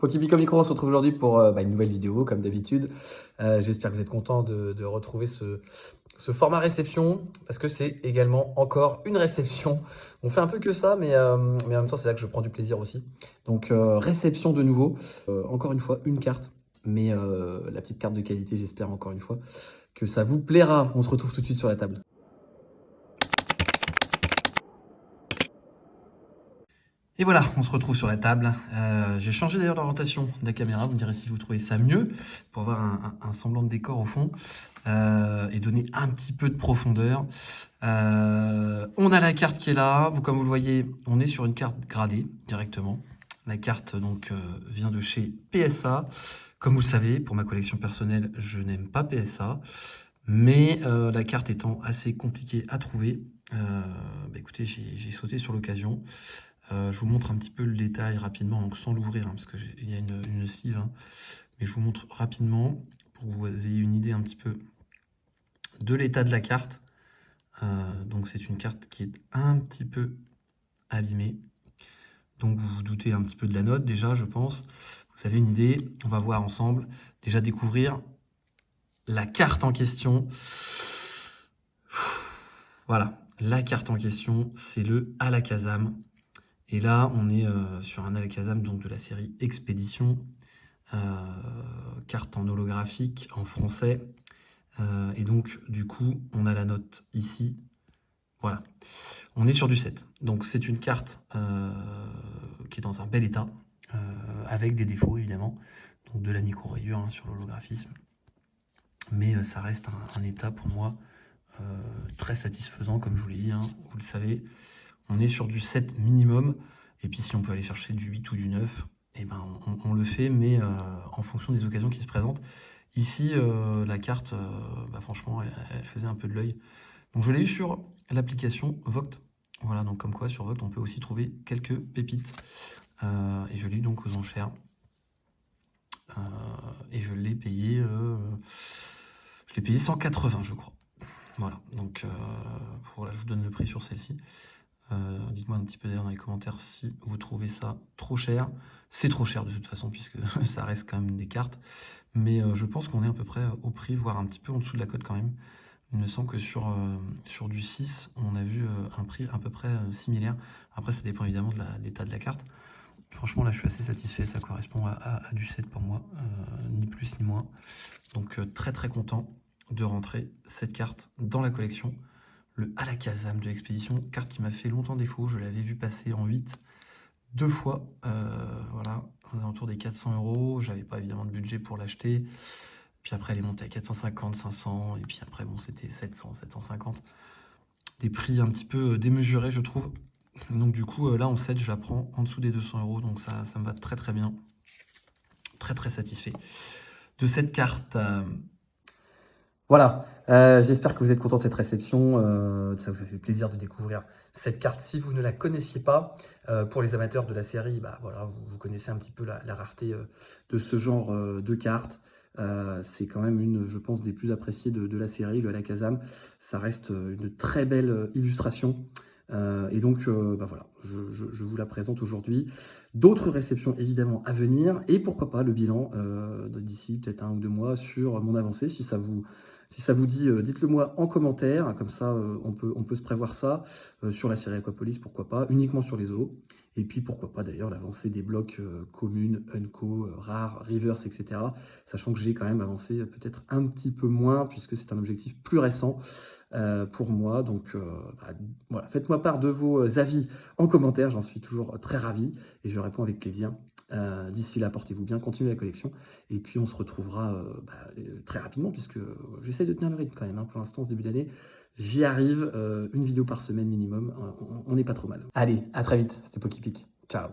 Poképico Micro, on se retrouve aujourd'hui pour une nouvelle vidéo, comme d'habitude. J'espère que vous êtes contents de retrouver ce format réception, parce que c'est également encore une réception. On fait un peu que ça, mais en même temps, c'est là que je prends du plaisir aussi. Donc, réception de nouveau. Encore une fois, une carte, mais la petite carte de qualité, j'espère encore une fois que ça vous plaira. On se retrouve tout de suite sur la table. Et voilà, on se retrouve sur la table. J'ai changé d'ailleurs l'orientation de la caméra, vous me direz si vous trouvez ça mieux, pour avoir un semblant de décor au fond, et donner un petit peu de profondeur. On a la carte qui est là, comme vous le voyez, on est sur une carte gradée directement. La carte donc vient de chez PSA. Comme vous le savez, pour ma collection personnelle, je n'aime pas PSA, mais la carte étant assez compliquée à trouver, écoutez, j'ai sauté sur l'occasion. Je vous montre un petit peu le détail rapidement, donc sans l'ouvrir, parce qu'il y a une sleeve, mais je vous montre rapidement pour que vous ayez une idée un petit peu de l'état de la carte. Donc c'est une carte qui est un petit peu abîmée. Donc vous vous doutez un petit peu de la note déjà, je pense. Vous avez une idée, on va voir ensemble. Déjà découvrir la carte en question. Voilà, la carte en question, c'est le Alakazam. Et là, on est sur un Alakazam donc de la série Expédition, carte en holographique en français. Et donc, du coup, on a la note ici. Voilà, on est sur du 7. Donc, c'est une carte qui est dans un bel état, avec des défauts évidemment, donc de la micro-rayure sur l'holographisme. Mais ça reste un état pour moi très satisfaisant, comme je vous l'ai dit, vous le savez. On est sur du 7 minimum, et puis si on peut aller chercher du 8 ou du 9, eh ben on le fait, mais en fonction des occasions qui se présentent. Ici, la carte, franchement, elle faisait un peu de l'œil. Donc je l'ai eu sur l'application Vogt. Voilà, donc comme quoi sur Vogt, on peut aussi trouver quelques pépites. Et je l'ai eu donc aux enchères. Et je l'ai payé 180, je crois. Voilà, donc voilà, je vous donne le prix sur celle-ci. Dites-moi un petit peu d'ailleurs dans les commentaires si vous trouvez ça trop cher. C'est trop cher de toute façon puisque ça reste quand même des cartes. Mais je pense qu'on est à peu près au prix, voire un petit peu en dessous de la cote quand même. Il me semble que sur du 6, on a vu un prix à peu près similaire. Après, ça dépend évidemment de l'état de la carte. Franchement, là, je suis assez satisfait. Ça correspond à du 7 pour moi, ni plus ni moins. Donc, très très content de rentrer cette carte dans la collection. Le Alakazam de l'expédition, carte qui m'a fait longtemps défaut. Je l'avais vu passer en 8 deux fois. Voilà, on est autour des 400 €. J'avais pas évidemment de budget pour l'acheter. Puis après, elle est montée à 450, 500. Et puis après, bon, c'était 700, 750. Des prix un petit peu démesurés, je trouve. Donc du coup, là, en 7, je la prends en dessous des 200 €. Donc ça me va très très bien. Très très satisfait de cette carte. Voilà, j'espère que vous êtes content de cette réception. Ça vous a fait plaisir de découvrir cette carte si vous ne la connaissiez pas. Pour les amateurs de la série, voilà, vous connaissez un petit peu la rareté de ce genre de carte. C'est quand même une, je pense, des plus appréciées de la série, le Alakazam. Ça reste une très belle illustration. Et donc, voilà, je vous la présente aujourd'hui. D'autres réceptions, évidemment, à venir. Et pourquoi pas le bilan d'ici peut-être 1 ou 2 mois sur mon avancée. Si ça vous dit, dites-le moi en commentaire. Comme ça, on peut se prévoir ça. Sur la série Aquapolis, pourquoi pas. Uniquement sur les holos. Et puis, pourquoi pas, d'ailleurs, l'avancée des blocs communes, Unco, rares, Reverse, etc. Sachant que j'ai quand même avancé peut-être un petit peu moins, puisque c'est un objectif plus récent pour moi. Donc, voilà, faites-moi part de vos avis en commentaire. J'en suis toujours très ravi et je réponds avec plaisir. D'ici là, portez-vous bien, continuez la collection. Et puis, on se retrouvera très rapidement, puisque j'essaie de tenir le rythme quand même. Pour l'instant, ce début d'année, j'y arrive. Une vidéo par semaine minimum. On n'est pas trop mal. Allez, à très vite. C'était Poképic. Ciao.